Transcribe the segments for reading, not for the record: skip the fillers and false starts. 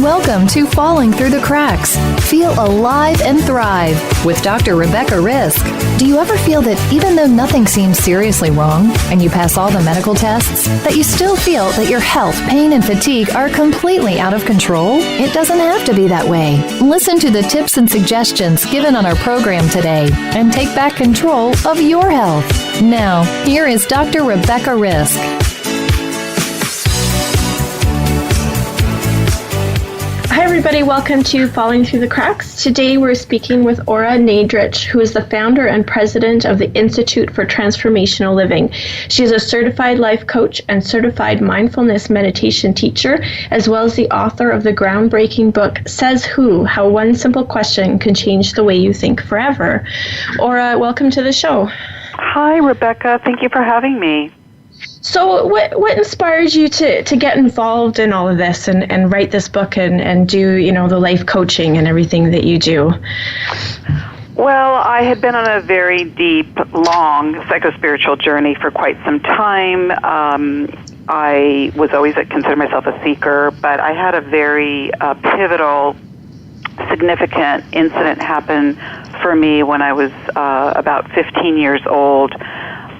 Welcome to Falling Through the Cracks. Feel alive and thrive with Dr. Rebecca Risk. Do you ever feel that even though nothing seems seriously wrong and you pass all the medical tests, that you still feel that your health, pain, and fatigue are completely out of control? It doesn't have to be that way. Listen to the tips and suggestions given on our program today and take back control of your health. Now, here is Dr. Rebecca Risk. Hi everybody, welcome to Falling Through the Cracks. Today we're speaking with Ora Nadrich, who is the founder and president of the Institute for Transformational Living. She is a certified life coach and certified mindfulness meditation teacher, as well as the author of the groundbreaking book, Says Who? How One Simple Question Can Change the Way You Think Forever. Ora, welcome to the show. Hi Rebecca, thank you for having me. So what inspired you to get involved in all of this and write this book and do, the life coaching and everything that you do? Well, I had been on a very deep, long psychospiritual journey for quite some time. I was always considered myself a seeker, but I had a very pivotal, significant incident happen for me when I was about 15 years old.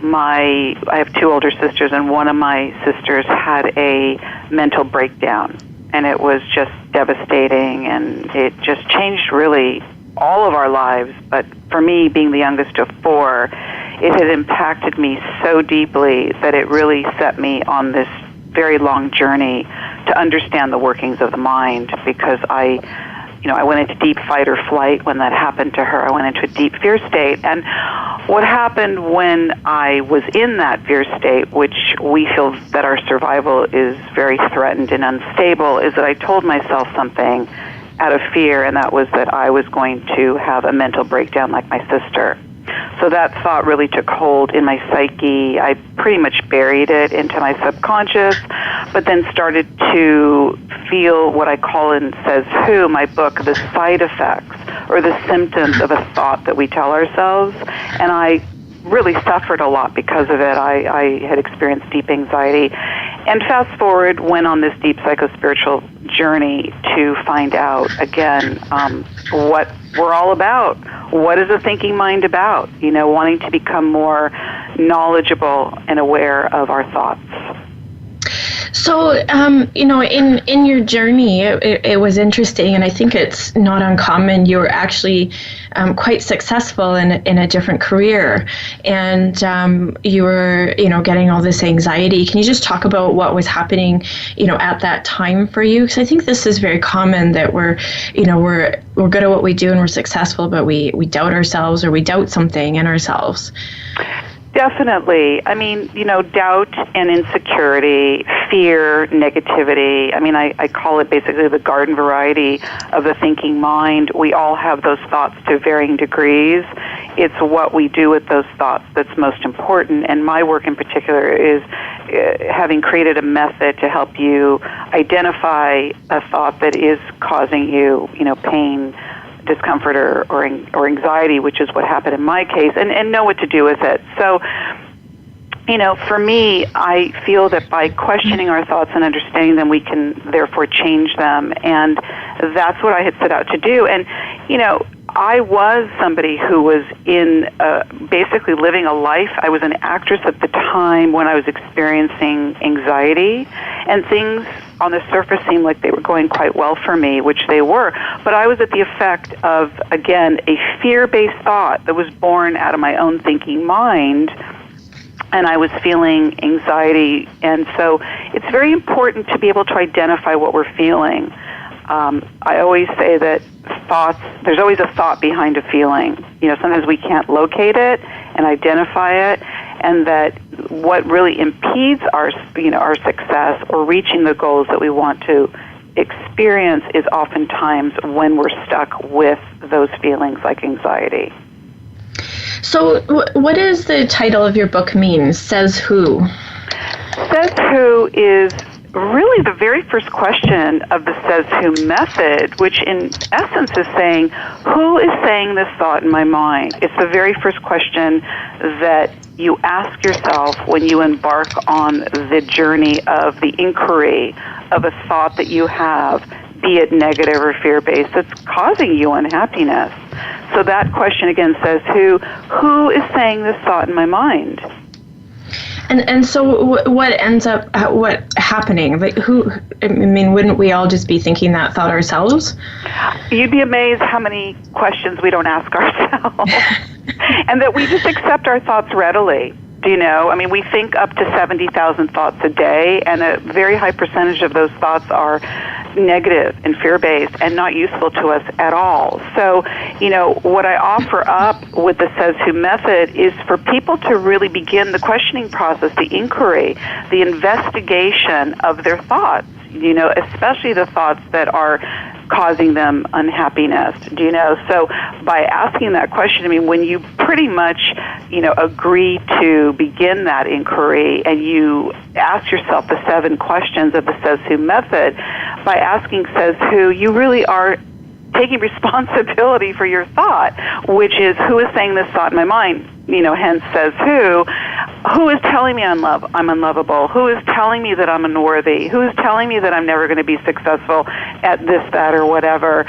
I have two older sisters, and one of my sisters had a mental breakdown, and it was just devastating, and it just changed really all of our lives. But for me, being the youngest of four, it had impacted me so deeply that it really set me on this very long journey to understand the workings of the mind, because I went into deep fight or flight when that happened to her. I went into a deep fear state. And what happened when I was in that fear state, which we feel that our survival is very threatened and unstable, is that I told myself something out of fear, and that was that I was going to have a mental breakdown like my sister. So that thought really took hold in my psyche. I pretty much buried it into my subconscious, but then started to feel what I call in Says Who, my book, the side effects or the symptoms of a thought that we tell ourselves. And I really suffered a lot because of it. I had experienced deep anxiety. And fast forward, went on this deep psychospiritual journey to find out, again, what we're all about. What is a thinking mind about? Wanting to become more knowledgeable and aware of our thoughts. So, in your journey, it was interesting, and I think it's not uncommon. You were actually quite successful in a different career, and you were, getting all this anxiety. Can you just talk about what was happening, at that time for you? Because I think this is very common that we're good at what we do and we're successful, but we doubt ourselves or we doubt something in ourselves. Definitely. I mean, doubt and insecurity, fear, negativity. I mean, I call it basically the garden variety of the thinking mind. We all have those thoughts to varying degrees. It's what we do with those thoughts that's most important. And my work in particular is having created a method to help you identify a thought that is causing you, pain, discomfort or anxiety, which is what happened in my case, and know what to do with it. So, for me, I feel that by questioning our thoughts and understanding them, we can therefore change them. And that's what I had set out to do. And, I was somebody who was in basically living a life. I was an actress at the time when I was experiencing anxiety, and things on the surface seemed like they were going quite well for me, which they were. But I was at the effect of, again, a fear-based thought that was born out of my own thinking mind, and I was feeling anxiety. And so it's very important to be able to identify what we're feeling. I always say that there's always a thought behind a feeling. Sometimes we can't locate it and identify it, and that what really impedes our success or reaching the goals that we want to experience is oftentimes when we're stuck with those feelings like anxiety. So what does the title of your book mean, Says Who? Says Who is really the very first question of the Says Who method, which in essence is saying, who is saying this thought in my mind? It's the very first question that you ask yourself when you embark on the journey of the inquiry of a thought that you have be it negative or fear-based, that's causing you unhappiness. So that question again says, who is saying this thought in my mind? And so what ends up happening? Like wouldn't we all just be thinking that thought ourselves? You'd be amazed how many questions we don't ask ourselves. And that we just accept our thoughts readily. Do you know? I mean, we think up to 70,000 thoughts a day, and a very high percentage of those thoughts are negative and fear-based and not useful to us at all. So, what I offer up with the Says Who method is for people to really begin the questioning process, the inquiry, the investigation of their thoughts, especially the thoughts that are causing them unhappiness. So by asking that question, when you pretty much, agree to begin that inquiry and you ask yourself the 7 questions of the Says Who method, by asking Says Who, you really are taking responsibility for your thought, which is, who is saying this thought in my mind? Hence Says Who is telling me I'm unlovable? Who is telling me that I'm unworthy? Who is telling me that I'm never going to be successful at this, that, or whatever?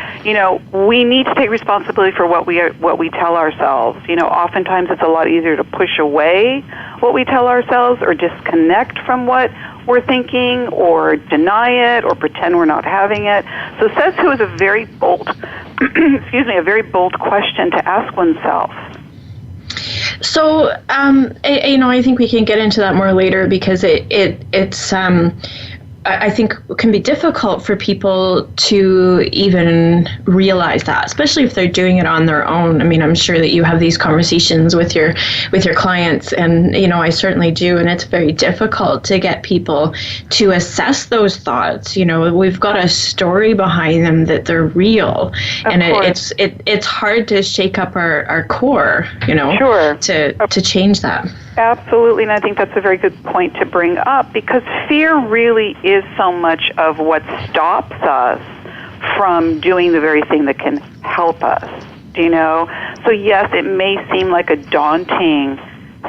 We need to take responsibility for what we tell ourselves. Oftentimes it's a lot easier to push away what we tell ourselves or disconnect from what we're thinking or deny it or pretend we're not having it. So Says Who is a very bold, a very bold question to ask oneself. So, I think we can get into that more later because it's I think can be difficult for people to even realize that, especially if they're doing it on their own. I'm sure that you have these conversations with your clients, and I certainly do, and it's very difficult to get people to assess those thoughts. We've got a story behind them that they're real, and it's hard to shake up our core, Sure. to change that. Absolutely, and I think that's a very good point to bring up, because fear really is so much of what stops us from doing the very thing that can help us. So yes, it may seem like a daunting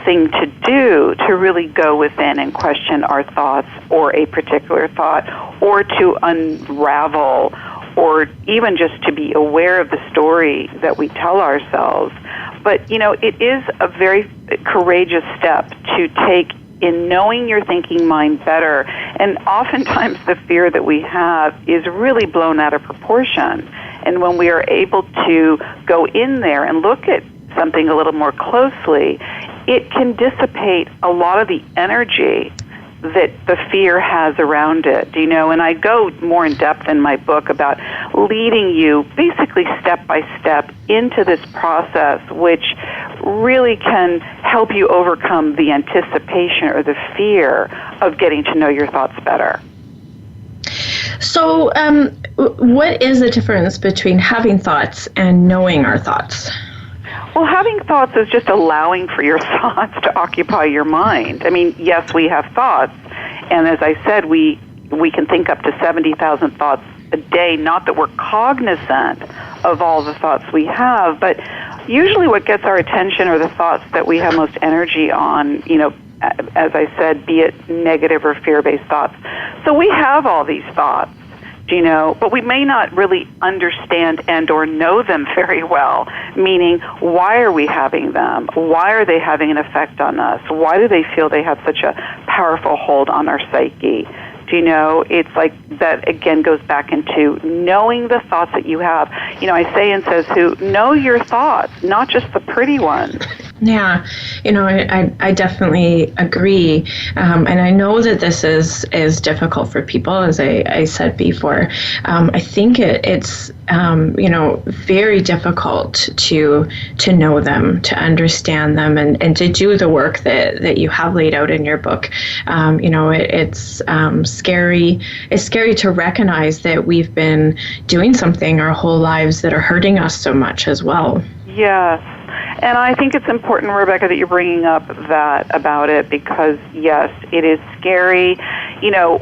thing to do, to really go within and question our thoughts or a particular thought, or to unravel, or even just to be aware of the story that we tell ourselves. But, it is a very courageous step to take in knowing your thinking mind better. And oftentimes the fear that we have is really blown out of proportion. And when we are able to go in there and look at something a little more closely, it can dissipate a lot of the energy that the fear has around it, and I go more in depth in my book about leading you basically step by step into this process, which really can help you overcome the anticipation or the fear of getting to know your thoughts better. So, what is the difference between having thoughts and knowing our thoughts? Well, having thoughts is just allowing for your thoughts to occupy your mind. Yes, we have thoughts, and as I said, we can think up to 70,000 thoughts a day, not that we're cognizant of all the thoughts we have, but usually what gets our attention are the thoughts that we have most energy on, as I said, be it negative or fear-based thoughts. So we have all these thoughts, but we may not really understand and or know them very well, meaning why are we having them? Why are they having an effect on us? Why do they feel they have such a powerful hold on our psyche? It's like that, again, goes back into knowing the thoughts that you have. I say in Says Who, know your thoughts, not just the pretty ones. Yeah, I definitely agree. And I know that this is difficult for people, as I said before. I think it's very difficult to know them, to understand them, and to do the work that you have laid out in your book. It's scary. It's scary to recognize that we've been doing something our whole lives that are hurting us so much as well. Yes. And I think it's important, Rebecca, that you're bringing up that about it, because, yes, it is scary.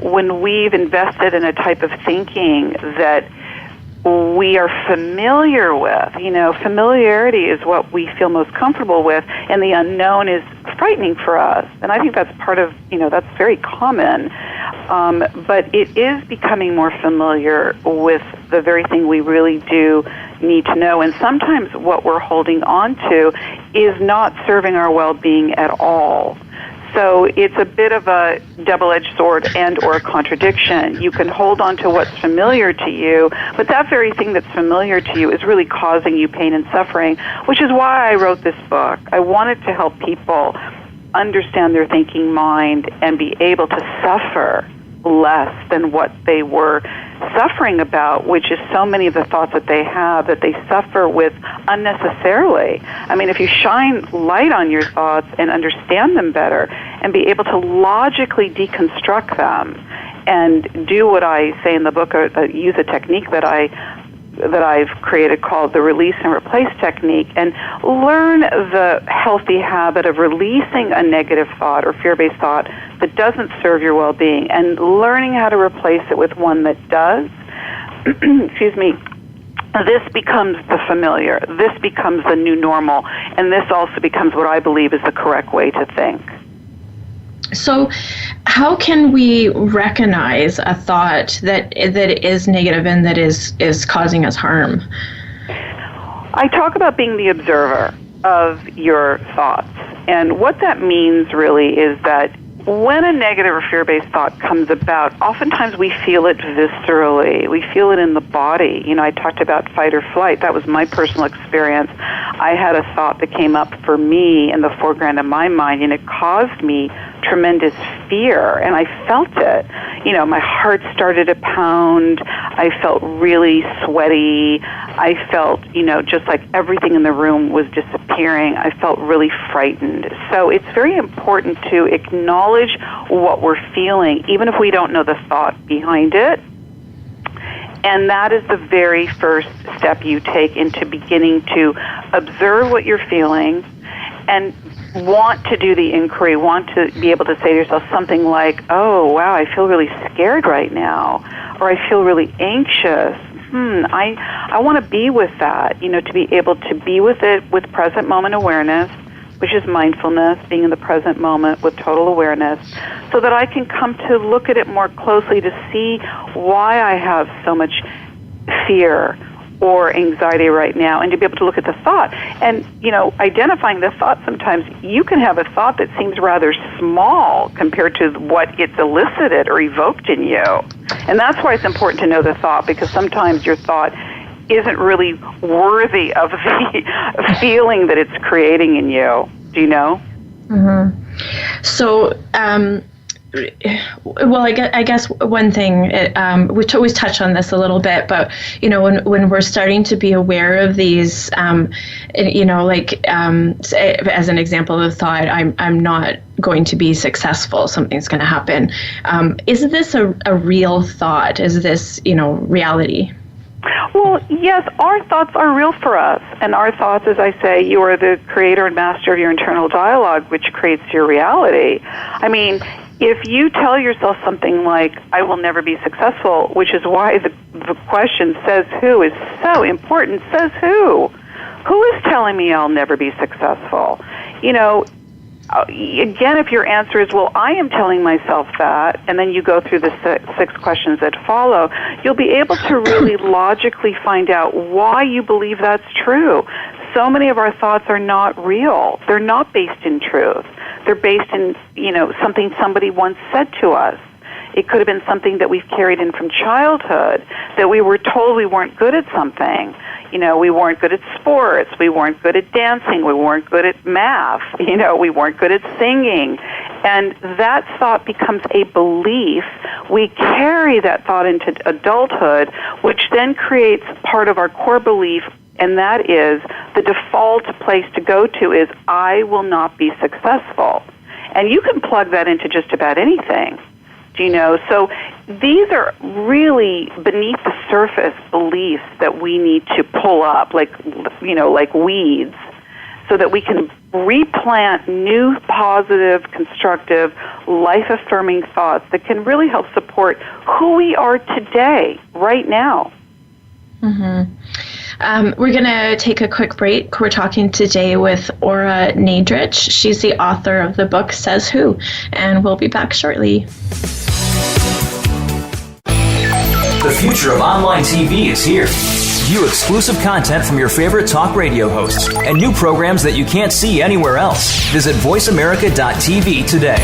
When we've invested in a type of thinking that we are familiar with, familiarity is what we feel most comfortable with, and the unknown is frightening for us. And I think that's part of, that's very common. But it is becoming more familiar with the very thing we really do need to know. And sometimes what we're holding on to is not serving our well-being at all. So it's a bit of a double-edged sword and or a contradiction. You can hold on to what's familiar to you, but that very thing that's familiar to you is really causing you pain and suffering, which is why I wrote this book. I wanted to help people understand their thinking mind and be able to suffer less than what they were suffering about, which is so many of the thoughts that they have that they suffer with unnecessarily. I mean, if you shine light on your thoughts and understand them better and be able to logically deconstruct them and do what I say in the book, or use a technique that I've created called the release and replace technique, and learn the healthy habit of releasing a negative thought or fear-based thought that doesn't serve your well-being and learning how to replace it with one that does, excuse me, this becomes the familiar. This becomes the new normal, and this also becomes what I believe is the correct way to think. So how can we recognize a thought that is negative and that is causing us harm? I talk about being the observer of your thoughts. And what that means really is that when a negative or fear-based thought comes about, oftentimes we feel it viscerally. We feel it in the body. You know, I talked about fight or flight. That was my personal experience. I had a thought that came up for me in the foreground of my mind, and it caused me tremendous fear, and I felt it. You know, my heart started to pound. I felt really sweaty. I felt, you know, just like everything in the room was disappearing. I felt really frightened. So it's very important to acknowledge what we're feeling, even if we don't know the thought behind it. And that is the very first step you take into beginning to observe what you're feeling and want to do the inquiry, want to be able to say to yourself something like, oh, wow, I feel really scared right now, or I feel really anxious. I want to be with that, you know, to be able to be with it with present moment awareness, which is mindfulness, being in the present moment with total awareness, so that I can come to look at it more closely to see why I have so much fear or anxiety right now, and to be able to look at the thought. And, you know, identifying the thought, sometimes you can have a thought that seems rather small compared to what it's elicited or evoked in you. And that's why it's important to know the thought, because sometimes your thought isn't really worthy of the feeling that it's creating in you. Do you know? Mm-hmm. So, well, I guess one thing, we always touch on this a little bit, but, you know, when we're starting to be aware of these, you know, like, as an example of thought, I'm not going to be successful, something's going to happen. Is this a real thought? Is this, you know, reality? Well, yes, our thoughts are real for us. And our thoughts, as I say, you are the creator and master of your internal dialogue, which creates your reality. I mean, if you tell yourself something like, I will never be successful, which is why the question, says who, is so important. Says who? Who is telling me I'll never be successful? You know, again, if your answer is, well, I am telling myself that, and then you go through the six questions that follow, you'll be able to really logically find out why you believe that's true. So many of our thoughts are not real. They're not based in truth. They're based in, you know, something somebody once said to us. It could have been something that we've carried in from childhood, that we were told we weren't good at something. You know, we weren't good at sports, we weren't good at dancing, we weren't good at math, you know, we weren't good at singing. And that thought becomes a belief. We carry that thought into adulthood, which then creates part of our core belief, and that is the default place to go to is, I will not be successful. And you can plug that into just about anything. Do you know? So these are really beneath the surface beliefs that we need to pull up, like, you know, like weeds, so that we can replant new positive, constructive, life-affirming thoughts that can really help support who we are today, right now. Mm-hmm. We're going to take a quick break. We're talking today with Ora Nadrich. She's the author of the book Says Who, and we'll be back shortly. The future of online TV is here. View exclusive content from your favorite talk radio hosts and new programs that you can't see anywhere else. Visit voiceamerica.tv today.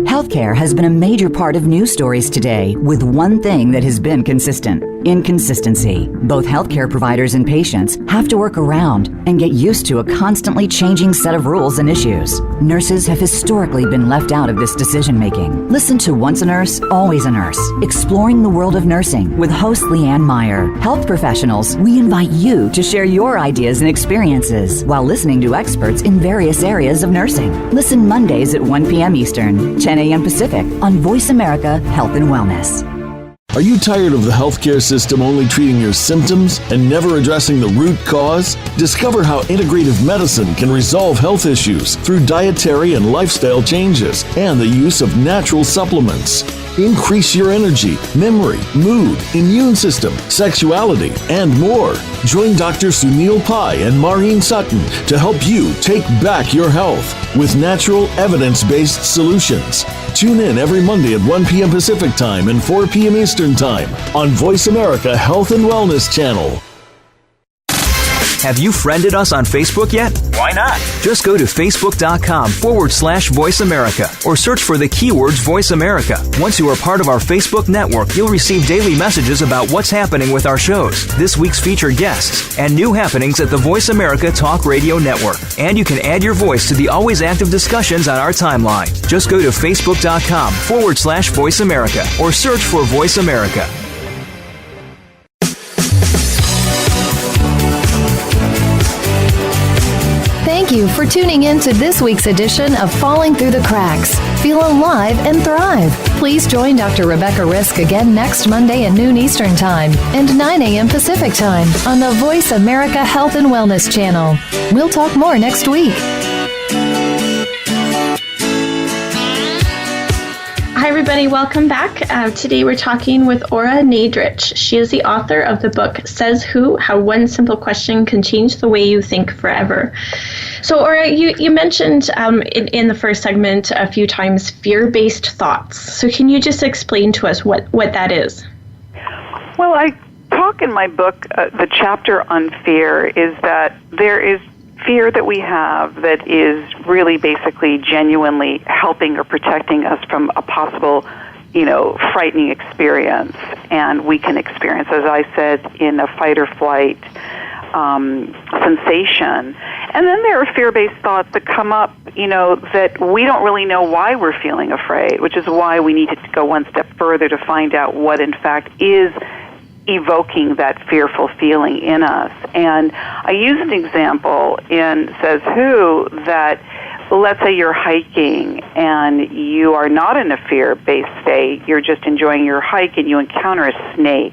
Healthcare has been a major part of news stories today, with one thing that has been consistent: inconsistency. Both healthcare providers and patients have to work around and get used to a constantly changing set of rules and issues. Nurses have historically been left out of this decision-making. Listen to Once a Nurse, Always a Nurse, Exploring the World of Nursing with host Leanne Meyer. Health professionals, we invite you to share your ideas and experiences while listening to experts in various areas of nursing. Listen Mondays at 1 p.m. Eastern, 10 a.m. Pacific on Voice America Health and Wellness. Are you tired of the healthcare system only treating your symptoms and never addressing the root cause? Discover how integrative medicine can resolve health issues through dietary and lifestyle changes and the use of natural supplements. Increase your energy, memory, mood, immune system, sexuality, and more. Join Dr. Sunil Pai and Maureen Sutton to help you take back your health with natural, evidence-based solutions. Tune in every Monday at 1 p.m. Pacific Time and 4 p.m. Eastern Time on Voice America Health and Wellness Channel. Have you friended us on Facebook yet? Why not? Just go to facebook.com/Voice America or search for the keywords Voice America. Once you are part of our Facebook network, you'll receive daily messages about what's happening with our shows, this week's featured guests, and new happenings at the Voice America Talk Radio Network. And you can add your voice to the always active discussions on our timeline. Just go to facebook.com/Voice America or search for Voice America. Thank you for tuning in to this week's edition of Falling Through the Cracks. Feel alive and thrive. Please join Dr. Rebecca Risk again next Monday at noon Eastern Time and 9 a.m. Pacific Time on the Voice America Health and Wellness Channel. We'll talk more next week. Hi, everybody. Welcome back. Today we're talking with Ora Nadrich. She is the author of the book Says Who? How One Simple Question Can Change the Way You Think Forever. So, Ora, you mentioned in the first segment a few times fear-based thoughts. So can you just explain to us what that is? Well, I talk in my book, the chapter on fear, is that there is fear that we have that is really basically genuinely helping or protecting us from a possible, frightening experience. And we can experience, as I said, in a fight or flight sensation. And then there are fear-based thoughts that come up, that we don't really know why we're feeling afraid, which is why we need to go one step further to find out what, in fact, is evoking that fearful feeling in us. And I use an example in Says Who that, let's say you're hiking and you are not in a fear-based state, you're just enjoying your hike and you encounter a snake.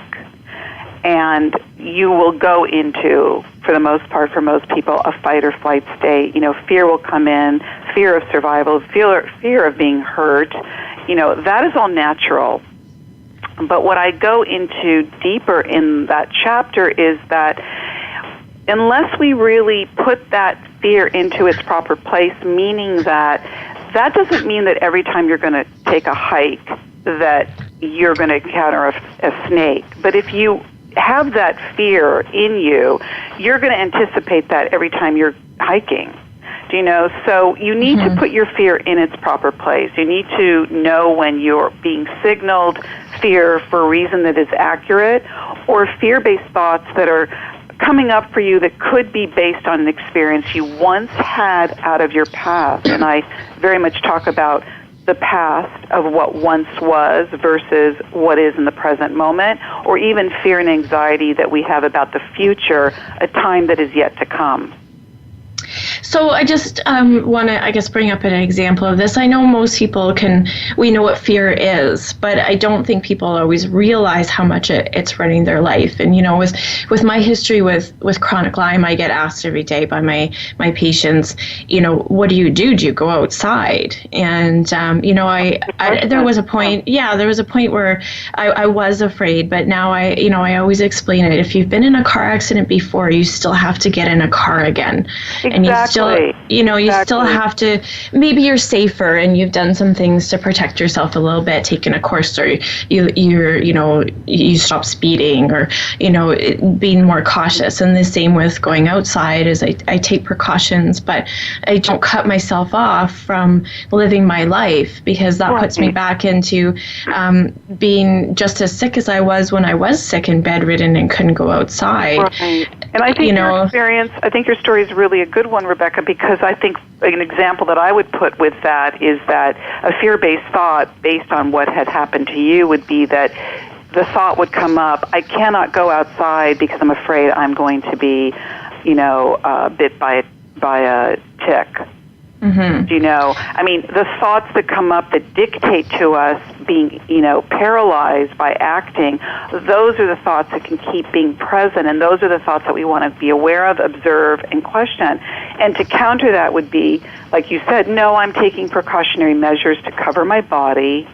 And you will go into, for the most part, for most people, a fight or flight state. Fear will come in, fear of survival, fear of being hurt. That is all natural. But what I go into deeper in that chapter is that unless we really put that fear into its proper place, meaning that doesn't mean that every time you're going to take a hike that you're going to encounter a snake. But if you have that fear in you, you're going to anticipate that every time you're hiking. So you need to put your fear in its proper place. You need to know when you're being signaled fear for a reason that is accurate, or fear-based thoughts that are coming up for you that could be based on an experience you once had out of your past. And I very much talk about the past of what once was versus what is in the present moment, or even fear and anxiety that we have about the future, a time that is yet to come. So I just want to, bring up an example of this. I know most people we know what fear is, but I don't think people always realize how much it's running their life. And, with my history with chronic Lyme, I get asked every day by my patients, what do you do? Do you go outside? And, there was a point where I was afraid, but now I always explain it. If you've been in a car accident before, you still have to get in a car again. Exactly. And you still still, you still have to, maybe you're safer and you've done some things to protect yourself a little bit, taken a course, or you stop speeding, or, being more cautious. And the same with going outside is I take precautions, but I don't cut myself off from living my life, because that puts me back into being just as sick as I was when I was sick and bedridden and couldn't go outside. Right. And I think your experience, I think your story is really a good one, Rebecca, because I think an example that I would put with that is that a fear-based thought based on what had happened to you would be that the thought would come up, I cannot go outside because I'm afraid I'm going to be, bit by a tick. Mm-hmm. I mean, the thoughts that come up that dictate to us being, paralyzed by acting, those are the thoughts that can keep being present, and those are the thoughts that we want to be aware of, observe, and question. And to counter that would be, like you said, no, I'm taking precautionary measures to cover my body,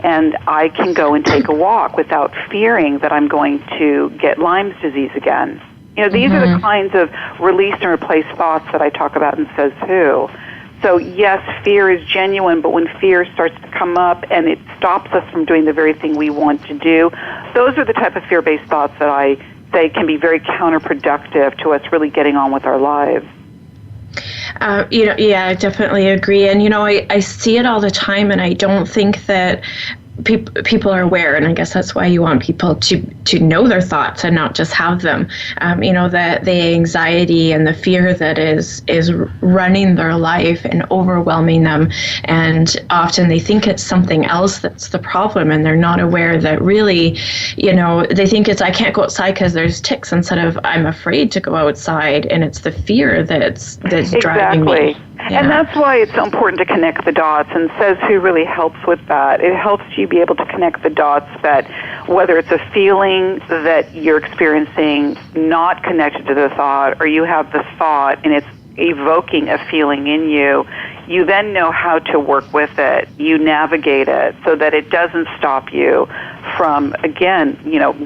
and I can go and take a walk without fearing that I'm going to get Lyme's disease again. These are the kinds of release and replace thoughts that I talk about in Says Who. So yes, fear is genuine, but when fear starts to come up and it stops us from doing the very thing we want to do, those are the type of fear-based thoughts that I say can be very counterproductive to us really getting on with our lives. I definitely agree. And, I see it all the time, and I don't think that people are aware, and I guess that's why you want people to know their thoughts and not just have them. That the anxiety and the fear that is running their life and overwhelming them, and often they think it's something else that's the problem, and they're not aware that really, they think it's I can't go outside because there's ticks, instead of I'm afraid to go outside, and it's the fear that's driving me. Yeah. And that's why it's so important to connect the dots, and Says Who really helps with that. It helps you be able to connect the dots that whether it's a feeling that you're experiencing not connected to the thought, or you have the thought and it's evoking a feeling in you, you then know how to work with it. You navigate it so that it doesn't stop you from, again,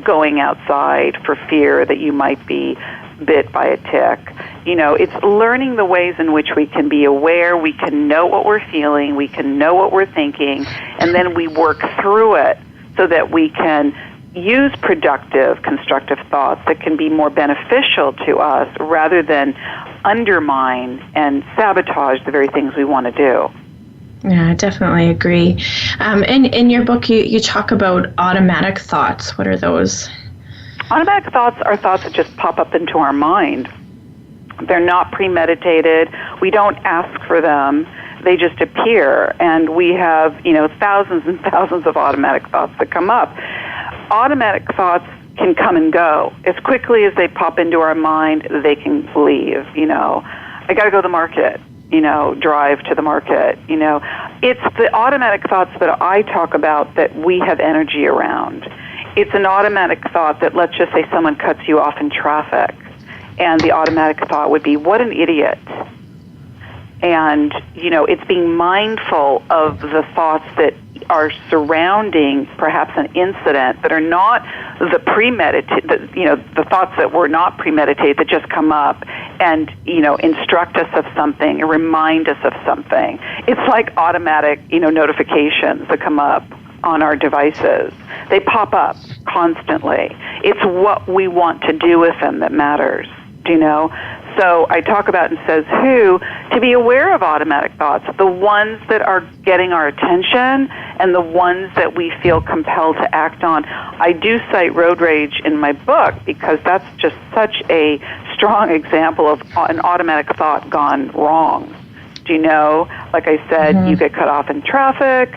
going outside for fear that you might be bit by a tick. It's learning the ways in which we can be aware, we can know what we're feeling, we can know what we're thinking, and then we work through it so that we can use productive, constructive thoughts that can be more beneficial to us rather than undermine and sabotage the very things we want to do. Yeah, I definitely agree. In your book, you talk about automatic thoughts. What are those? Automatic thoughts are thoughts that just pop up into our mind. They're not premeditated. We don't ask for them. They just appear, and we have, thousands and thousands of automatic thoughts that come up. Automatic thoughts can come and go. As quickly as they pop into our mind, they can leave. I got to go to the market. Drive to the market. It's the automatic thoughts that I talk about that we have energy around. It's an automatic thought that, let's just say someone cuts you off in traffic, and the automatic thought would be, what an idiot. And, it's being mindful of the thoughts that are surrounding perhaps an incident that are not the premeditated, the thoughts that were not premeditated that just come up and, instruct us of something and remind us of something. It's like automatic, notifications that come up on our devices. They pop up constantly. It's what we want to do with them that matters, So I talk about in Says Who to be aware of automatic thoughts, the ones that are getting our attention and the ones that we feel compelled to act on. I do cite road rage in my book because that's just such a strong example of an automatic thought gone wrong. Like I said, you get cut off in traffic,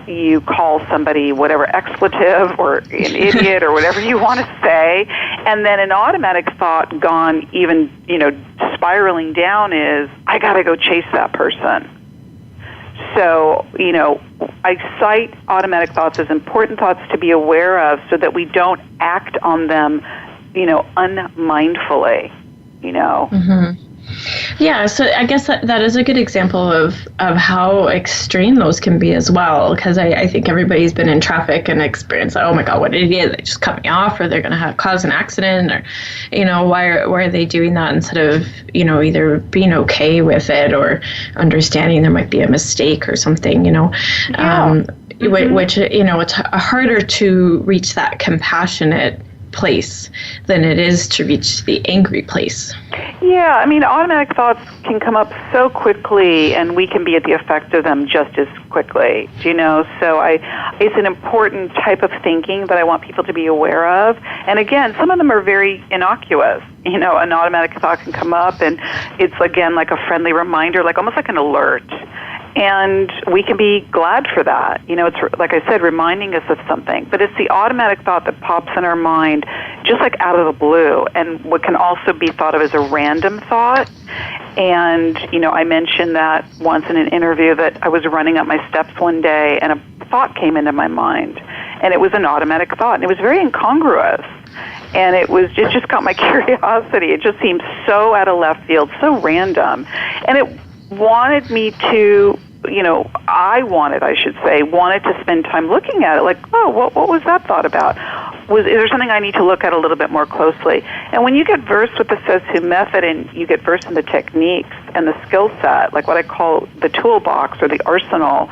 you call somebody whatever expletive or an idiot or whatever you want to say, and then an automatic thought gone even, spiraling down is, I got to go chase that person. So, I cite automatic thoughts as important thoughts to be aware of so that we don't act on them, unmindfully, Mm-hmm. Yeah, so I guess that is a good example of how extreme those can be as well, because I think everybody's been in traffic and experienced, oh my God, what an idiot, they just cut me off, or they're going to cause an accident, or, why are they doing that instead of, either being okay with it or understanding there might be a mistake or something, Yeah. Which, it's harder to reach that compassionate place than it is to reach the angry place. Yeah, automatic thoughts can come up so quickly, and we can be at the effect of them just as quickly, So it's an important type of thinking that I want people to be aware of. And again, some of them are very innocuous. An automatic thought can come up, and it's, again, like a friendly reminder, like almost like an alert. And we can be glad for that. It's, like I said, reminding us of something. But it's the automatic thought that pops in our mind just like out of the blue, and what can also be thought of as a random thought. And, I mentioned that once in an interview that I was running up my steps one day and a thought came into my mind. And it was an automatic thought. And it was very incongruous. And it just got my curiosity. It just seemed so out of left field, so random. And it wanted me to, wanted to spend time looking at it, like, oh, what was that thought about? Is there something I need to look at a little bit more closely? And when you get versed with the Says Who method, and you get versed in the techniques and the skill set, like what I call the toolbox or the arsenal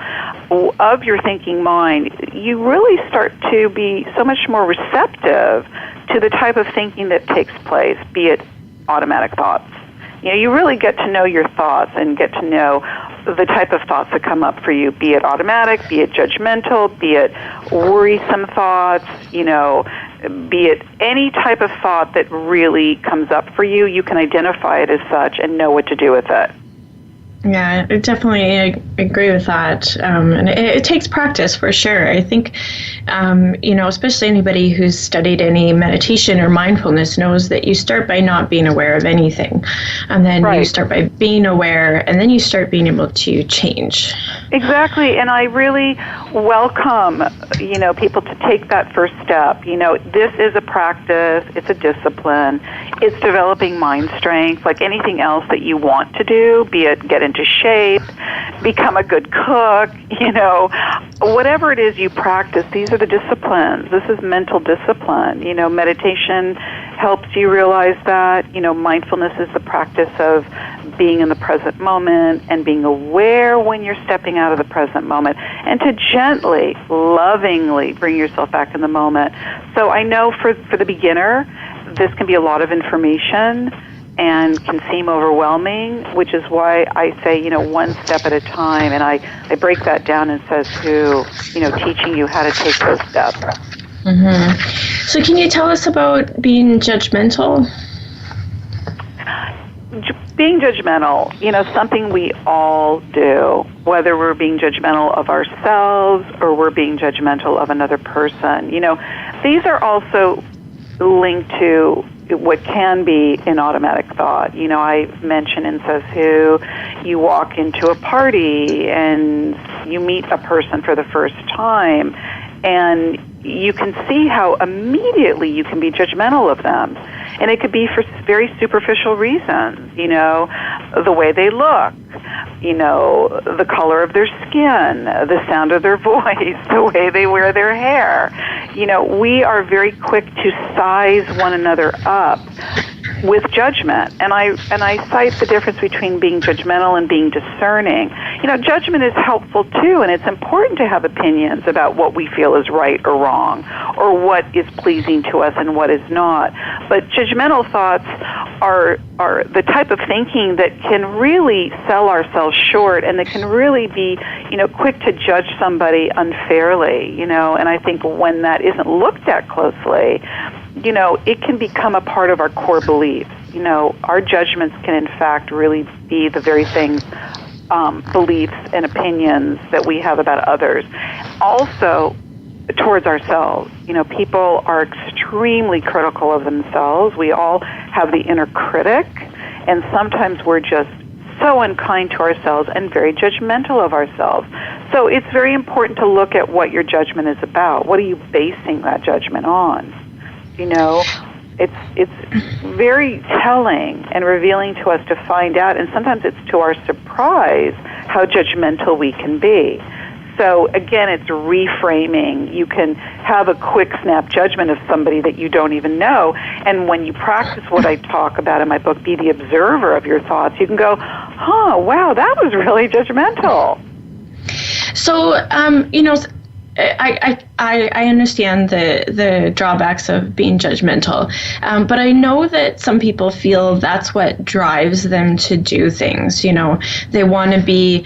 of your thinking mind, you really start to be so much more receptive to the type of thinking that takes place, be it automatic thoughts. You really get to know your thoughts and get to know the type of thoughts that come up for you, be it automatic, be it judgmental, be it worrisome thoughts, be it any type of thought that really comes up for you. You can identify it as such and know what to do with it. Yeah, I definitely agree with that. And it takes practice for sure. I think, especially anybody who's studied any meditation or mindfulness knows that you start by not being aware of anything. And then you start by being aware, and then you start being able to change. Exactly. And I really welcome, people to take that first step. This is a practice. It's a discipline. It's developing mind strength, like anything else that you want to do, be it get into shape, become a good cook, whatever it is you practice, these are the disciplines. This is mental discipline. Meditation helps you realize that, mindfulness is the practice of being in the present moment and being aware when you're stepping out of the present moment, and to gently, lovingly bring yourself back in the moment. So I know for the beginner, this can be a lot of information and can seem overwhelming, which is why I say, one step at a time, and I break that down and Says Who, teaching you how to take those steps. Mm-hmm. So can you tell us about being judgmental? Being judgmental, something we all do, whether we're being judgmental of ourselves or we're being judgmental of another person. These are also linked to what can be an automatic thought. I mentioned in Says Who, you walk into a party and you meet a person for the first time, and you can see how immediately you can be judgmental of them. And it could be for very superficial reasons, the way they look, the color of their skin, the sound of their voice, the way they wear their hair. We are very quick to size one another up with judgment. And I cite the difference between being judgmental and being discerning. Judgment is helpful too, and it's important to have opinions about what we feel is right or wrong, or what is pleasing to us and what is not. But judgmental thoughts are the type of thinking that can really sell ourselves short, and that can really be, quick to judge somebody unfairly, and I think when that isn't looked at closely, it can become a part of our core beliefs. Our judgments can, in fact, really be the very things, beliefs and opinions that we have about others. Also, towards ourselves. People are extremely critical of themselves. We all have the inner critic, and sometimes we're just so unkind to ourselves and very judgmental of ourselves. So it's very important to look at what your judgment is about. What are you basing that judgment on? it's very telling and revealing to us to find out, and sometimes it's to our surprise, how judgmental we can be. So again, it's reframing. You can have a quick snap judgment of somebody that you don't even know, and when you practice what I talk about in my book, be the observer of your thoughts, you can go, wow, that was really judgmental. So, I understand the drawbacks of being judgmental, but I know that some people feel that's what drives them to do things. They want to be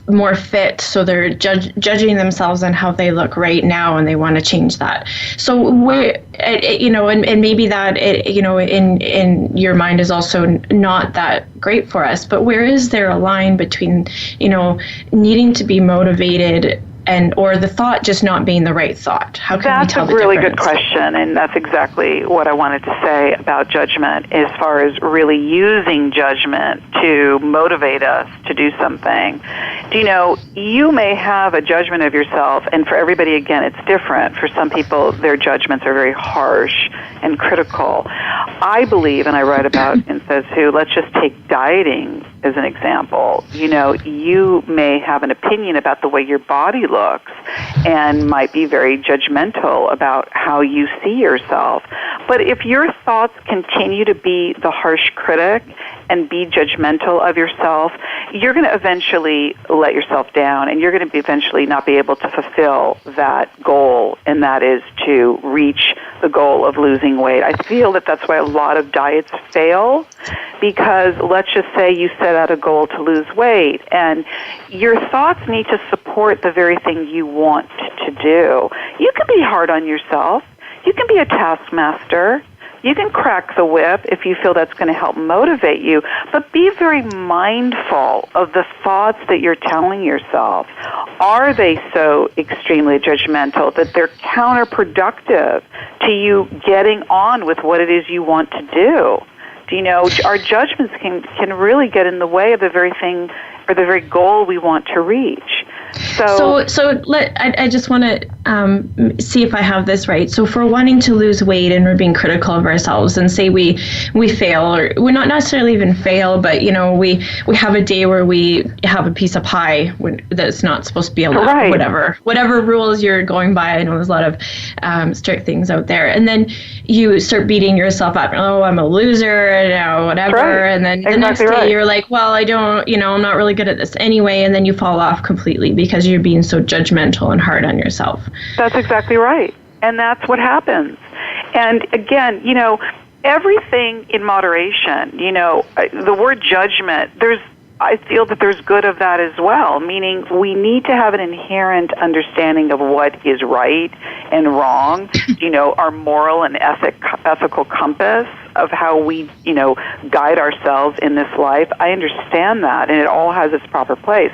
more fit, so they're judging themselves on how they look right now, and they want to change that. So where, and maybe that, in your mind is also not that great for us, but where is there a line between, needing to be motivated or the thought just not being the right thought? How can we tell the difference? That's a really good question, and that's exactly what I wanted to say about judgment, as far as really using judgment to motivate us to do something. You may have a judgment of yourself, and for everybody, again, it's different. For some people, their judgments are very harsh and critical. I believe, and I write about in Says Who, let's just take dieting as an example. You may have an opinion about the way your body looks and might be very judgmental about how you see yourself. But if your thoughts continue to be the harsh critic and be judgmental of yourself, you're going to eventually let yourself down, and you're going to eventually not be able to fulfill that goal, and that is to reach the goal of losing weight. I feel that that's why a lot of diets fail, because let's just say you set out a goal to lose weight, and your thoughts need to support the very thing you want to do. You can be hard on yourself. You can be a taskmaster. You can crack the whip if you feel that's going to help motivate you, but be very mindful of the thoughts that you're telling yourself. Are they so extremely judgmental that they're counterproductive to you getting on with what it is you want to do? Our judgments can really get in the way of the very thing or the very goal we want to reach. I just want to see if I have this right. So for wanting to lose weight and we're being critical of ourselves, and say we fail, or we're not necessarily even fail, but we have a day where we have a piece of pie that's not supposed to be allowed, right. whatever rules you're going by. I know there's a lot of strict things out there, and then you start beating yourself up. Oh, I'm a loser, whatever. Right. And then the next day you're like, well, I don't, I'm not really good at this anyway, and then you fall off completely because you're being so judgmental and hard on yourself. That's exactly right. And that's what happens. And again, everything in moderation, the word judgment, I feel that there's good of that as well, meaning we need to have an inherent understanding of what is right and wrong, our moral and ethical compass of how we, guide ourselves in this life. I understand that, and it all has its proper place.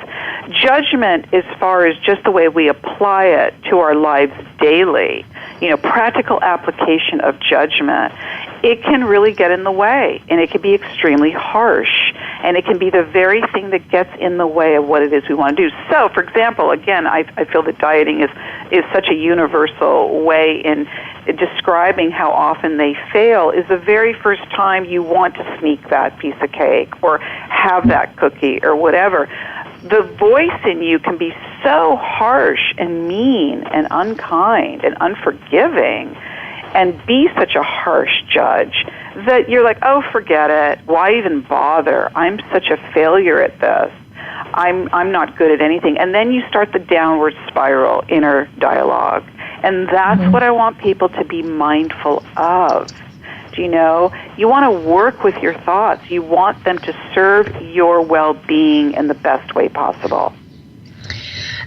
Judgment, as far as just the way we apply it to our lives daily, practical application of judgment, it can really get in the way, and it can be extremely harsh, and it can be the very thing that gets in the way of what it is we want to do. So, for example, again, I feel that dieting is such a universal way in describing how often they fail, is the very first time you want to sneak that piece of cake or have that cookie or whatever. The voice in you can be so harsh and mean and unkind and unforgiving and be such a harsh judge that you're like, oh, forget it. Why even bother? I'm such a failure at this. I'm not good at anything. And then you start the downward spiral inner dialogue. And that's what I want people to be mindful of. Do you know? You want to work with your thoughts. You want them to serve your well-being in the best way possible.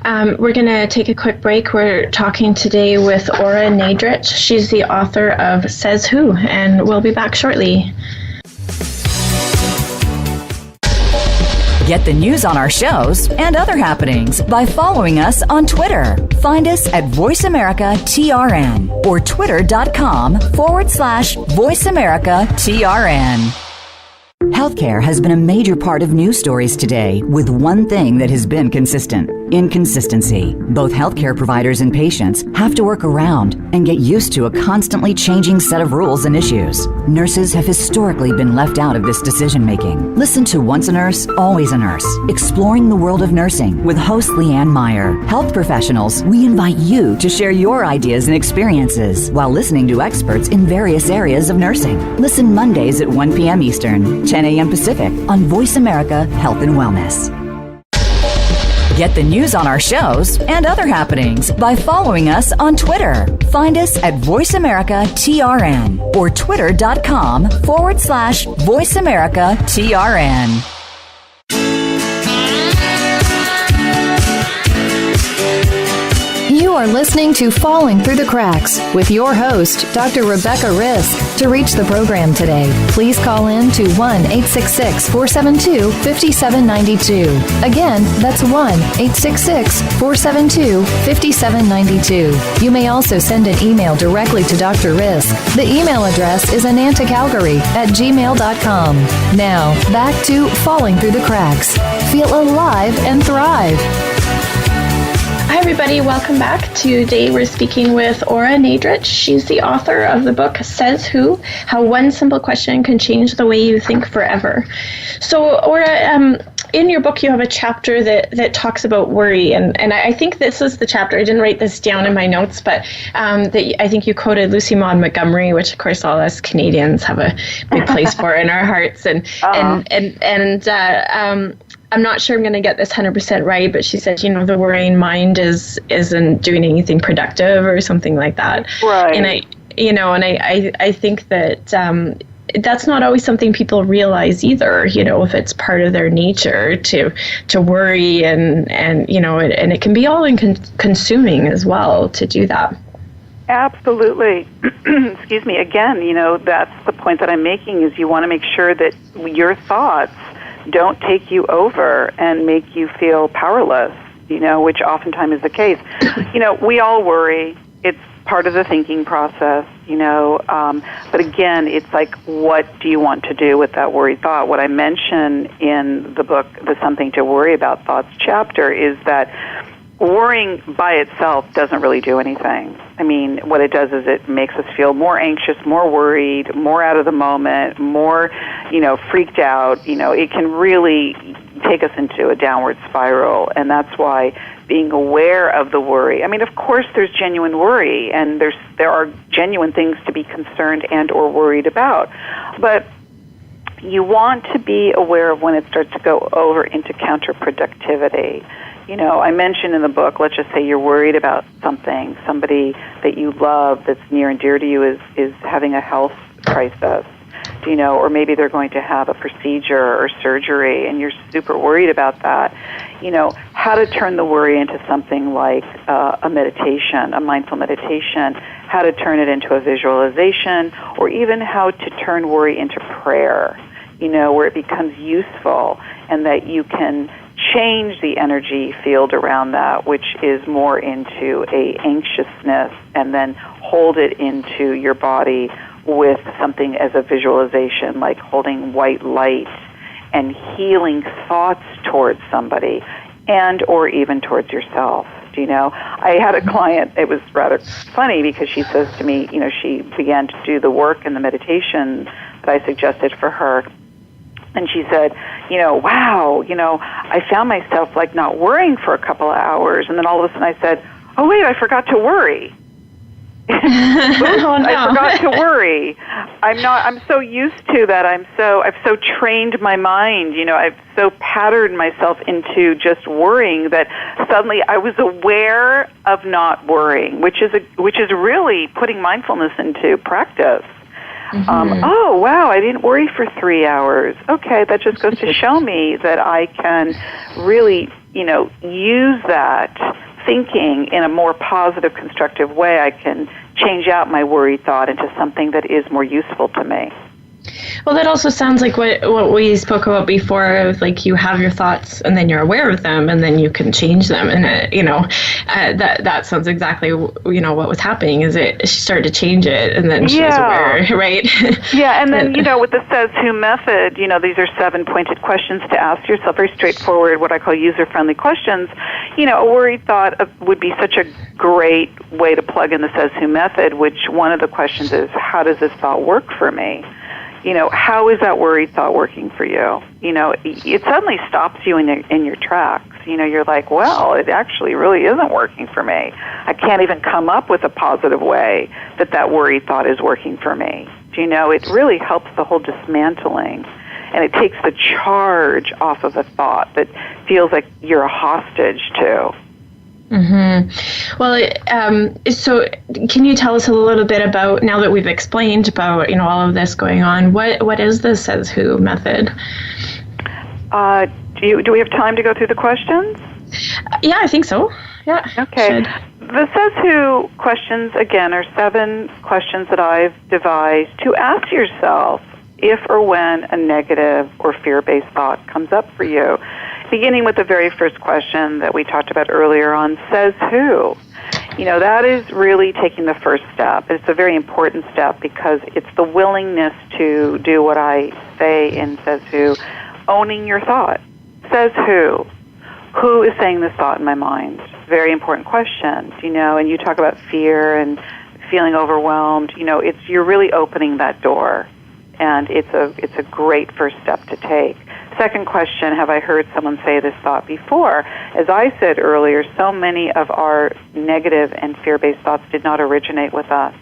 We're going to take a quick break. We're talking today with Ora Nadrich. She's the author of Says Who, and we'll be back shortly. Get the news on our shows and other happenings by following us on Twitter. Find us at VoiceAmericaTRN or twitter.com/VoiceAmericaTRN. Healthcare has been a major part of news stories today, with one thing that has been consistent: Inconsistency. Both healthcare providers and patients have to work around and get used to a constantly changing set of rules and issues. Nurses have historically been left out of this decision-making. Listen to Once a Nurse, Always a Nurse, Exploring the World of Nursing with host Leanne Meyer. Health professionals, we invite you to share your ideas and experiences while listening to experts in various areas of nursing. Listen Mondays at 1 p.m. Eastern, 10 a.m. Pacific on Voice America Health and Wellness. Get the news on our shows and other happenings by following us on Twitter. Find us at Voice America TRN or twitter.com/Voice America TRN. You are listening to Falling Through the Cracks with your host, Dr. Rebecca Risk. To reach the program today, please call in to 1-866-472-5792. Again, that's 1-866-472-5792. You may also send an email directly to Dr. Risk. The email address is anantacalgary@gmail.com. Now, back to Falling Through the Cracks. Feel alive and thrive. Hi, everybody. Welcome back. Today we're speaking with Ora Nadrich. She's the author of the book Says Who? How One Simple Question Can Change the Way You Think Forever. So, Ora, in your book you have a chapter that talks about worry, and I think this is the chapter. I didn't write this down in my notes, but that I think you quoted Lucy Maud Montgomery, which of course all us Canadians have a big place for in our hearts, and I'm not sure I'm going to get this 100% right, but she said, the worrying mind isn't doing anything productive or something like that. Right. And I think that that's not always something people realize either, if it's part of their nature to worry and it can be all consuming as well to do that. Absolutely. Excuse me. Again, that's the point that I'm making is you want to make sure that your thoughts don't take you over and make you feel powerless, which oftentimes is the case. We all worry. It's part of the thinking process, but again, it's like, what do you want to do with that worried thought? What I mention in the book, the Something to Worry About Thoughts chapter, is that worrying by itself doesn't really do anything. I mean, what it does is it makes us feel more anxious, more worried, more out of the moment, more, freaked out. It can really take us into a downward spiral, and that's why being aware of the worry. I mean, of course, there's genuine worry, and there are genuine things to be concerned and or worried about, but you want to be aware of when it starts to go over into counterproductivity. I mentioned in the book, let's just say you're worried about something, somebody that you love that's near and dear to you is having a health crisis, or maybe they're going to have a procedure or surgery and you're super worried about that. How to turn the worry into something like a meditation, a mindful meditation, how to turn it into a visualization, or even how to turn worry into prayer, where it becomes useful and that you can change the energy field around that, which is more into a anxiousness, and then hold it into your body with something as a visualization, like holding white light and healing thoughts towards somebody and or even towards yourself. I had a client, it was rather funny because she says to me, she began to do the work and the meditation that I suggested for her. And she said, wow, I found myself like not worrying for a couple of hours. And then all of a sudden I said, oh, wait, I forgot to worry. Oh, no. I forgot to worry. I'm so used to that. I've so trained my mind, I've so patterned myself into just worrying that suddenly I was aware of not worrying, which is really putting mindfulness into practice. Mm-hmm. Oh, wow, I didn't worry for 3 hours. Okay, that just goes to show me that I can really, use that thinking in a more positive, constructive way. I can change out my worried thought into something that is more useful to me. Well, that also sounds like what we spoke about before, of like you have your thoughts and then you're aware of them and then you can change them. And, that sounds exactly, what was happening is she started to change it and then she was aware, right? Yeah, and then, with the Says Who method, these are 7 pointed questions to ask yourself, very straightforward, what I call user-friendly questions. A worried thought would be such a great way to plug in the Says Who method, which one of the questions is, how does this thought work for me? How is that worried thought working for you? It suddenly stops you in your tracks. You're like, well, it actually really isn't working for me. I can't even come up with a positive way that worried thought is working for me. It really helps the whole dismantling, and it takes the charge off of a thought that feels like you're a hostage to. Mm-hmm. Well, so can you tell us a little bit about, now that we've explained about, all of this going on, what is the Says Who method? Do we have time to go through the questions? Yeah, I think so. Yeah. Okay. The Says Who questions, again, are 7 questions that I've devised to ask yourself if or when a negative or fear-based thought comes up for you. Beginning with the very first question that we talked about earlier on, Says Who? That is really taking the first step. It's a very important step because it's the willingness to do what I say in Says Who, owning your thought. Says who? Who is saying this thought in my mind? Very important question, and you talk about fear and feeling overwhelmed. You're really opening that door, and it's a great first step to take. Second question, have I heard someone say this thought before? As I said earlier, so many of our negative and fear-based thoughts did not originate with us.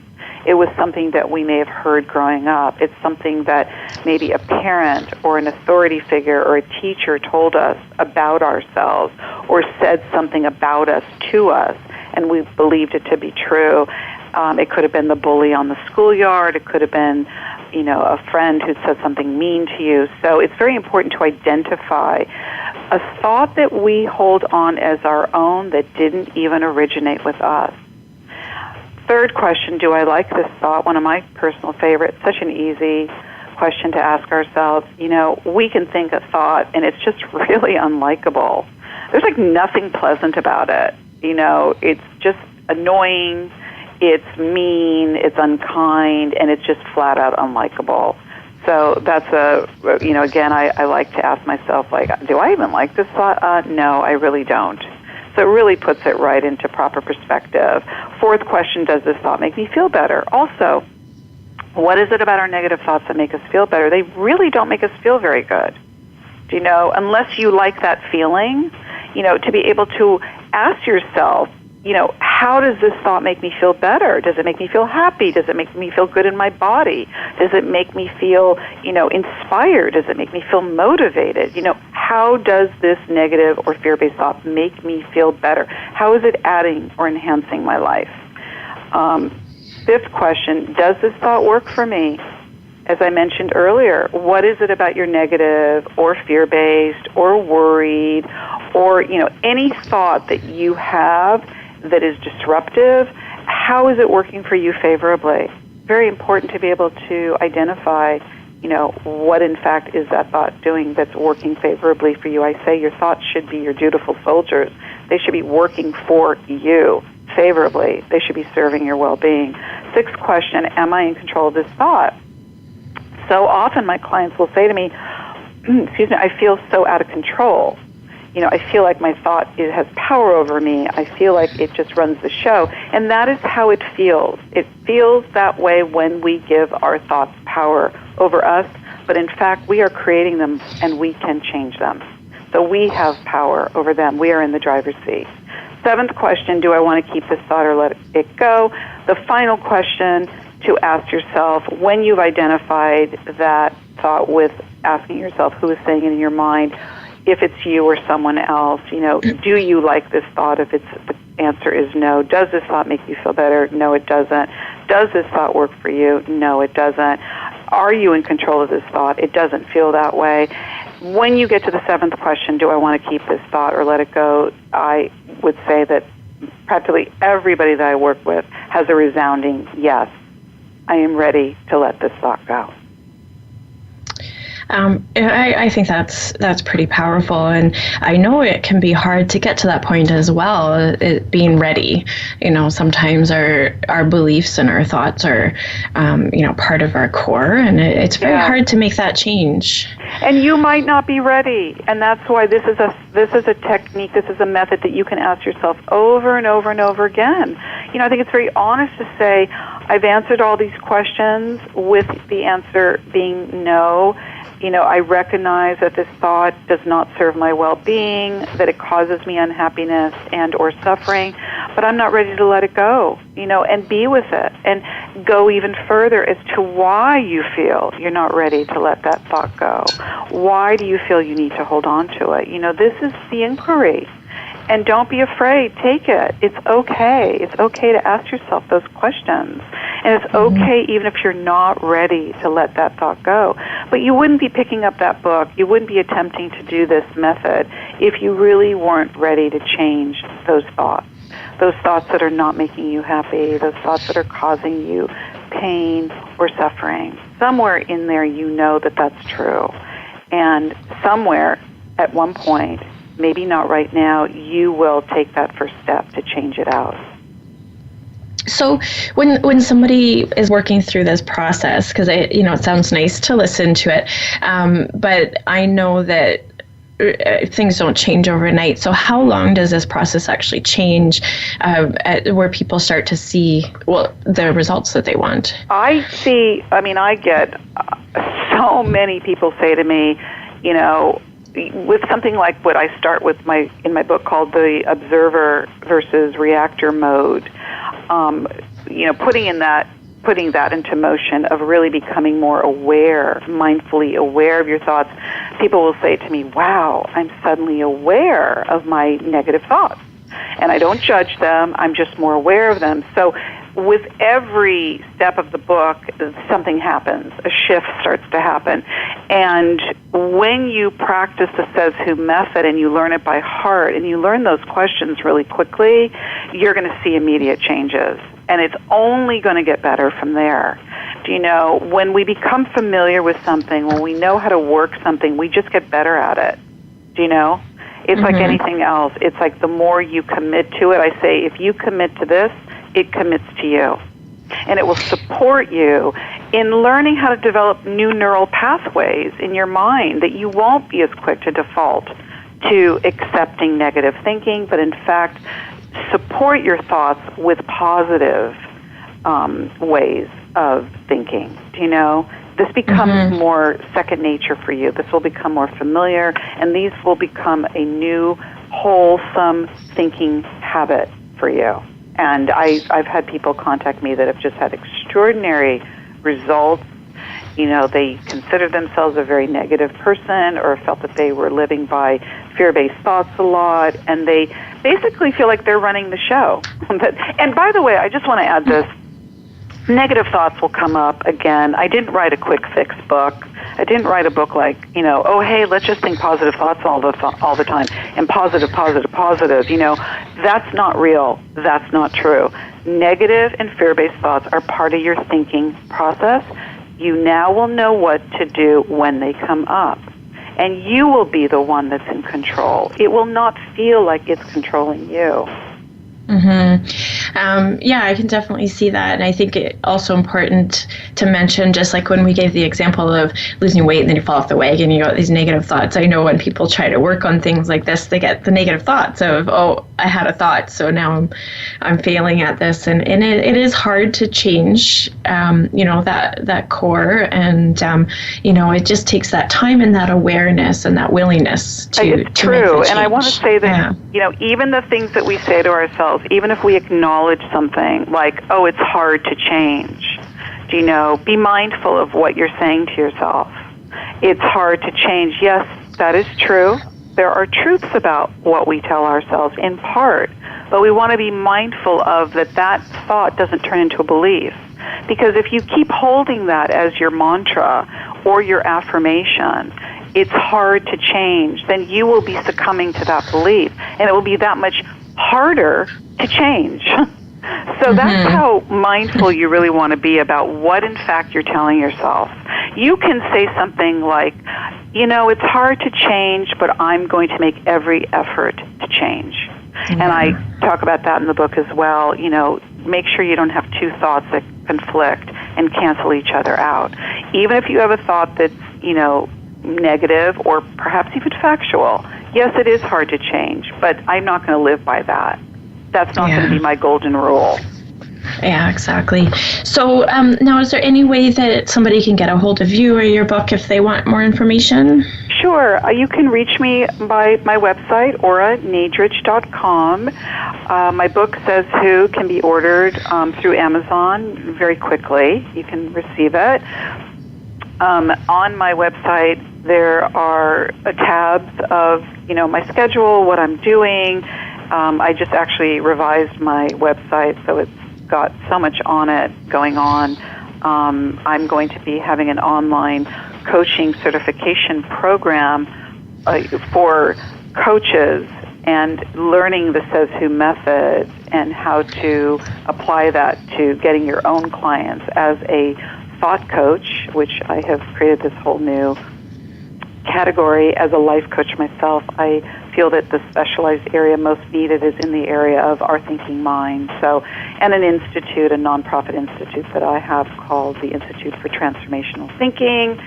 It was something that we may have heard growing up. It's something that maybe a parent or an authority figure or a teacher told us about ourselves or said something about us to us, and we believed it to be true. It could have been the bully on the schoolyard. It could have been, a friend who said something mean to you. So it's very important to identify a thought that we hold on as our own that didn't even originate with us. Third question, do I like this thought? One of my personal favorites, such an easy question to ask ourselves. We can think a thought, and it's just really unlikable. There's like nothing pleasant about it. It's just annoying, it's mean, it's unkind, and it's just flat out unlikable. So that's again, I like to ask myself, like, do I even like this thought? No, I really don't. So it really puts it right into proper perspective. Fourth question, does this thought make me feel better? Also, what is it about our negative thoughts that make us feel better? They really don't make us feel very good. Unless you like that feeling, to be able to ask yourself, how does this thought make me feel better? Does it make me feel happy? Does it make me feel good in my body? Does it make me feel, inspired? Does it make me feel motivated? How does this negative or fear-based thought make me feel better? How is it adding or enhancing my life? Fifth question, does this thought work for me? As I mentioned earlier, what is it about your negative or fear-based or worried or, any thought that you have that is disruptive? How is it working for you favorably? Very important to be able to identify, what in fact is that thought doing that's working favorably for you. I say your thoughts should be your dutiful soldiers. They should be working for you favorably. They should be serving your well-being. Sixth question, am I in control of this thought? So often my clients will say to me, I feel so out of control. I feel like my thought has power over me. I feel like it just runs the show. And that is how it feels. It feels that way when we give our thoughts power over us. But in fact, we are creating them and we can change them. So we have power over them. We are in the driver's seat. Seventh question, do I want to keep this thought or let it go? The final question to ask yourself, when you've identified that thought with asking yourself who is saying it in your mind, if it's you or someone else, do you like this thought? If the answer is no, does this thought make you feel better? No, it doesn't. Does this thought work for you? No, it doesn't. Are you in control of this thought? It doesn't feel that way. When you get to the seventh question, do I want to keep this thought or let it go? I would say that practically everybody that I work with has a resounding yes. I am ready to let this thought go. I think that's pretty powerful, and I know it can be hard to get to that point as well. Being ready, sometimes our beliefs and our thoughts are, part of our core, and it's very hard to make that change. And you might not be ready, and that's why this is a technique. This is a method that you can ask yourself over and over and over again. I think it's very honest to say, I've answered all these questions with the answer being no. I recognize that this thought does not serve my well-being, that it causes me unhappiness and or suffering, but I'm not ready to let it go, and be with it and go even further as to why you feel you're not ready to let that thought go. Why do you feel you need to hold on to it? This is the inquiry. And don't be afraid. Take it. It's okay. It's okay to ask yourself those questions. And it's okay even if you're not ready to let that thought go. But you wouldn't be picking up that book. You wouldn't be attempting to do this method if you really weren't ready to change those thoughts that are not making you happy, those thoughts that are causing you pain or suffering. Somewhere in there that that's true. And somewhere at one point, maybe not right now, you will take that first step to change it out. So when somebody is working through this process, because it sounds nice to listen to it, but I know that things don't change overnight. So how long does this process actually change where people start to see, the results that they want? I get so many people say to me, with something like what I start with in my book called the observer versus reactor mode, putting that into motion of really becoming more aware, mindfully aware of your thoughts, people will say to me, wow, I'm suddenly aware of my negative thoughts. And I don't judge them, I'm just more aware of them. So with every step of the book, something happens. A shift starts to happen. And when you practice the Says Who method and you learn it by heart and you learn those questions really quickly, you're going to see immediate changes. And it's only going to get better from there. When we become familiar with something, when we know how to work something, we just get better at it. It's like anything else. It's like the more you commit to it, I say, if you commit to this, it commits to you. And it will support you in learning how to develop new neural pathways in your mind that you won't be as quick to default to accepting negative thinking, but in fact, support your thoughts with positive ways of thinking. This becomes more second nature for you. This will become more familiar, and these will become a new, wholesome thinking habit for you. And I've had people contact me that have just had extraordinary results. They consider themselves a very negative person or felt that they were living by fear-based thoughts a lot, and they basically feel like they're running the show. And by the way, I just want to add this. Negative thoughts will come up again. I didn't write a quick fix book. I didn't write a book like, hey, let's just think positive thoughts all the time and positive. That's not real. That's not true. Negative and fear-based thoughts are part of your thinking process. You now will know what to do when they come up. And you will be the one that's in control. It will not feel like it's controlling you. I can definitely see that. And I think it's also important to mention, just like when we gave the example of losing weight and then you fall off the wagon, you got these negative thoughts. I know when people try to work on things like this, they get the negative thoughts of, oh, I had a thought, so now I'm failing at this. And it is hard to change, that core. And, it just takes that time and that awareness and that willingness to It's true. And I want to say that, even the things that we say to ourselves, even if we acknowledge something like, oh, it's hard to change, be mindful of what you're saying to yourself. It's hard to change. Yes, that is true. There are truths about what we tell ourselves in part, but we want to be mindful of that thought doesn't turn into a belief. Because if you keep holding that as your mantra or your affirmation, it's hard to change, then you will be succumbing to that belief, and it will be that much harder to change. So that's how mindful you really want to be about what, in fact, you're telling yourself. you can say something like, it's hard to change, but I'm going to make every effort to change. Mm-hmm. And I talk about that in the book as well. Make sure you don't have two thoughts that conflict and cancel each other out. Even if you have a thought that's, negative or perhaps even factual, yes, it is hard to change, but I'm not going to live by that. That's not going to be my golden rule. Yeah, exactly. So now, is there any way that somebody can get a hold of you or your book if they want more information? Sure. You can reach me by my website, oranadrich.com. My book, Says Who, can be ordered through Amazon very quickly. You can receive it. On my website, there are tabs of, my schedule, what I'm doing. I just actually revised my website, so it's got so much on it going on. I'm going to be having an online coaching certification program for coaches and learning the Says Who method and how to apply that to getting your own clients as a thought coach, which I have created this whole new category. As a life coach myself, I feel that the specialized area most needed is in the area of our thinking mind. And an institute, a nonprofit institute that I have called the Institute for Transformational Thinking.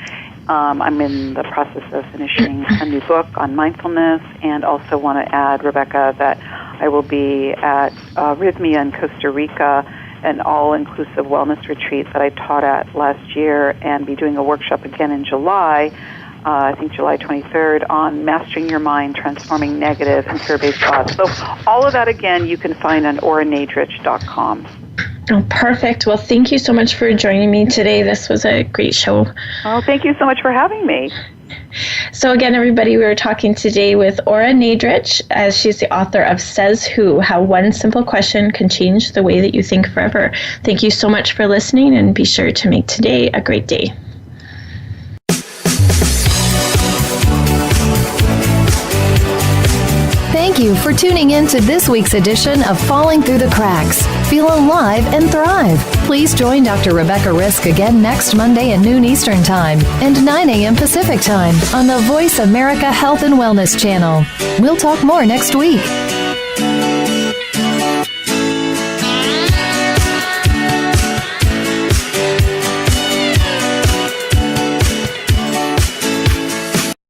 I'm in the process of finishing a new book on mindfulness, and also want to add, Rebecca, that I will be at Rhythmia in Costa Rica, an all-inclusive wellness retreat that I taught at last year, and be doing a workshop again in July, I think July 23rd, on mastering your mind, transforming negative and fear-based thoughts. So all of that, again, you can find on oranadrich.com. Oh, perfect. Well, thank you so much for joining me today. This was a great show. Oh, thank you so much for having me. So again, everybody, we were talking today with Ora Nadrich, as she's the author of Says Who, How One Simple Question Can Change the Way That You Think Forever. Thank you so much for listening, and be sure to make today a great day. Thank you for tuning in to this week's edition of Falling Through the Cracks. Feel alive and thrive. Please join Dr. Rebecca Risk again next Monday at noon Eastern Time and 9 a.m. Pacific Time on the Voice America Health and Wellness Channel. We'll talk more next week.